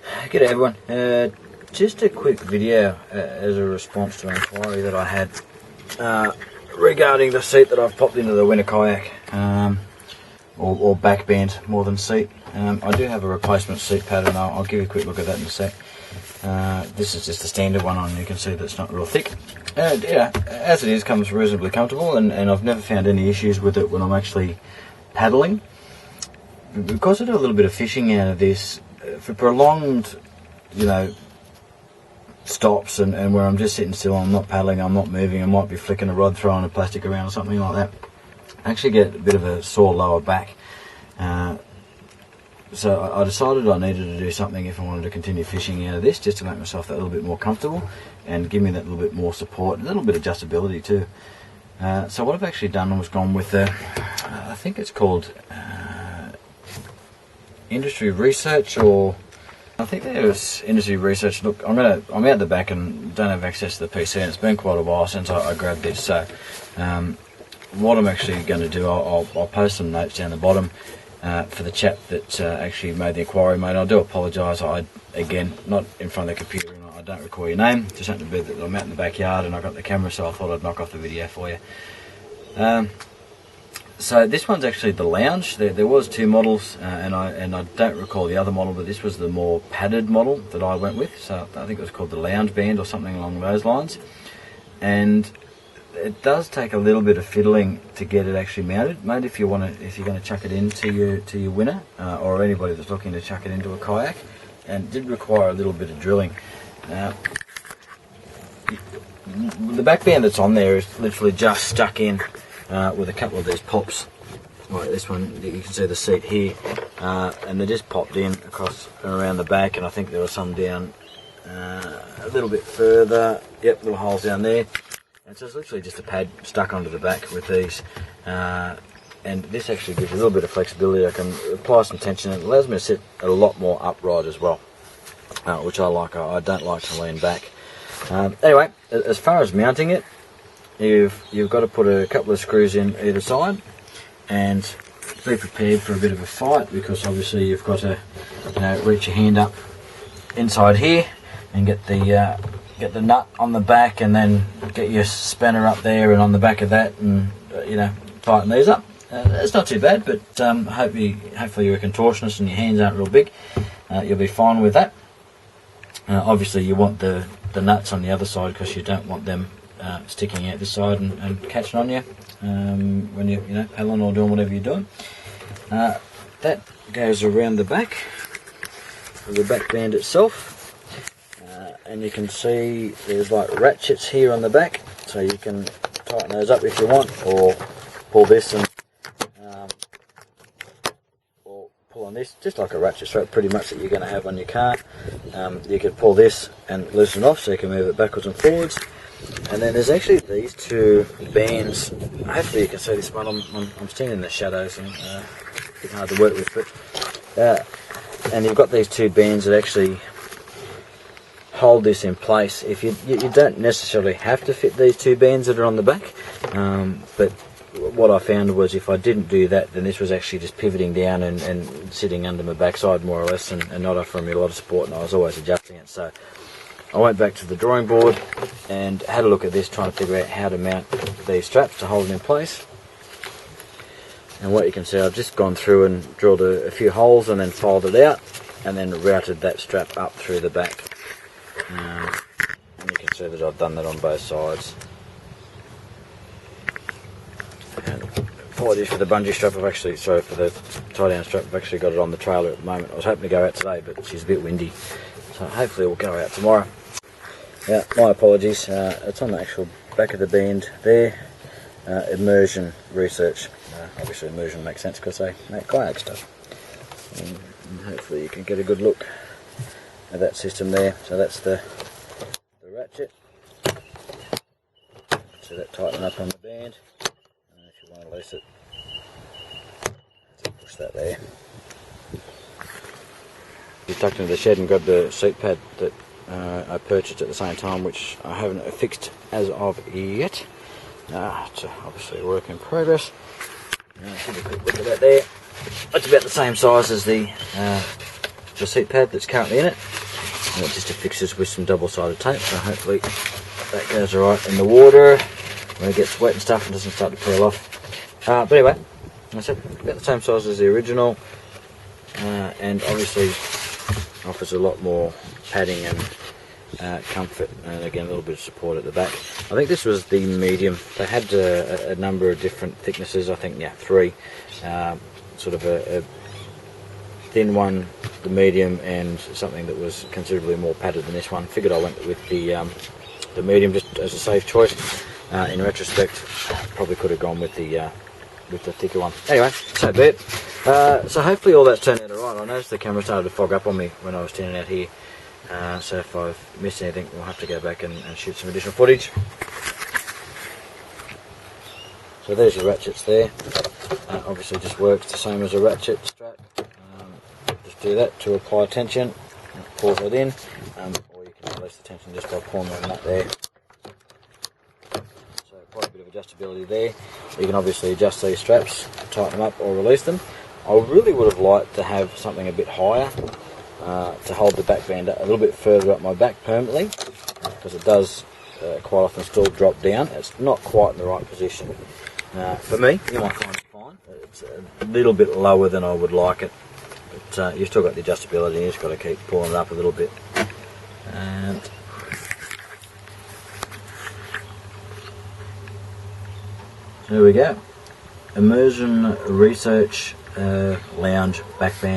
G'day everyone, just a quick video as a response to an inquiry that I had regarding the seat that I've popped into the winter kayak, or back band more than seat. I do have a replacement seat pad, and I'll give you a quick look at that in a sec. This is just a standard one on, you can see that it's not real thick. Yeah, as it is, comes reasonably comfortable, and I've never found any issues with it when I'm actually paddling. Because I do a little bit of fishing out of this, for prolonged, stops and where I'm just sitting still, I'm not paddling, I'm not moving, I might be flicking a rod, throwing a plastic around or something like that, I actually get a bit of a sore lower back. So I decided I needed to do something if I wanted to continue fishing out of this, just to make myself that little bit more comfortable and give me that little bit more support, a little bit of adjustability too. So what I've actually done was gone with I think it's called Industry Research, or I think there's Industry Research. Look, I'm out the back and don't have access to the PC, and it's been quite a while since I grabbed this. So what I'm actually going to do, I'll post some notes down the bottom for the chap that actually made the inquiry, mate. I do apologise. Again, not in front of the computer, and I don't recall your name. Just happened to be that I'm out in the backyard and I got the camera, so I thought I'd knock off the video for you. So this one's actually the lounge. There was two models, and I don't recall the other model, but this was the more padded model that I went with. So I think it was called the lounge band or something along those lines. And it does take a little bit of fiddling to get it actually mounted, mate. If you're going to chuck it into your winner, or anybody that's looking to chuck it into a kayak, and it did require a little bit of drilling. The back band that's on there is literally just stuck in with a couple of these pops. Like this one, you can see the seat here, and they just popped in across and around the back, and I think there was some down a little bit further. Yep, little holes down there. And so it's literally just a pad stuck onto the back with these, and this actually gives a little bit of flexibility. I can apply some tension, and it allows me to sit a lot more upright as well, which I like. I don't like to lean back. Anyway, as far as mounting it, you've got to put a couple of screws in either side and be prepared for a bit of a fight, because obviously you've got to reach your hand up inside here and get the nut on the back, and then get your spanner up there and on the back of that, and tighten these up. It's not too bad, but hopefully you're a contortionist and your hands aren't real big. You'll be fine with that. Obviously you want the nuts on the other side, because you don't want them sticking out this side and catching on you when you're paddling or doing whatever you're doing. That goes around the back of the back band itself, and you can see there's like ratchets here on the back, so you can tighten those up if you want, or pull this and or pull on this, just like a ratchet strap pretty much that you're going to have on your car. You can pull this and loosen it off so you can move it backwards and forwards. And then there's actually these two bands. Hopefully you can see this one. I'm standing in the shadows and a bit hard to work with, but and you've got these two bands that actually hold this in place. If you don't necessarily have to fit these two bands that are on the back, but what I found was if I didn't do that, then this was actually just pivoting down and sitting under my backside more or less, and not offering me a lot of support, and I was always adjusting it. So I went back to the drawing board and had a look at this, trying to figure out how to mount these straps to hold it in place. And what you can see, I've just gone through and drilled a few holes and then filed it out, and then routed that strap up through the back. And you can see that I've done that on both sides. And apologies for the bungee strap, for the tie down strap, I've actually got it on the trailer at the moment. I was hoping to go out today, but she's a bit windy, so hopefully we'll go out tomorrow. Yeah, my apologies. It's on the actual back of the band there. Immersion Research. Obviously Immersion makes sense because they make kayak stuff. And hopefully you can get a good look at that system there. So that's the ratchet. So that tighten up on the band. And if you want to loose it, push that there. We tucked into the shed and grabbed the seat pad that I purchased at the same time, which I haven't fixed as of yet. It's obviously a work in progress. Have a quick look at that there. It's about the same size as the the seat pad that's currently in it, and it just affixes with some double-sided tape, so hopefully that goes alright in the water when it gets wet and stuff and doesn't start to peel off. But anyway, I said about the same size as the original, and obviously offers a lot more padding and comfort, and again a little bit of support at the back. I think this was the medium. They had a number of different thicknesses, I think, yeah, 3. Sort of a thin one, the medium, and something that was considerably more padded than this one. Figured I went with the medium just as a safe choice. In retrospect, probably could have gone with the thicker one. Anyway, so be it. So hopefully all that's turned out alright. I noticed the camera started to fog up on me when I was standing out here. So if I've missed anything, we'll have to go back and shoot some additional footage. So there's your ratchets there. Obviously just works the same as a ratchet strap. Just do that to apply tension, pulls it in, or you can release the tension just by pulling on that there. So quite a bit of adjustability there. You can obviously adjust these straps, tighten them up or release them. I really would have liked to have something a bit higher to hold the back band a little bit further up my back permanently, because it does quite often still drop down. It's not quite in the right position. For me, you might find it fine. It's a little bit lower than I would like it, but you've still got the adjustability, and you've just got to keep pulling it up a little bit. And there we go. Immersion Research Lounge back band.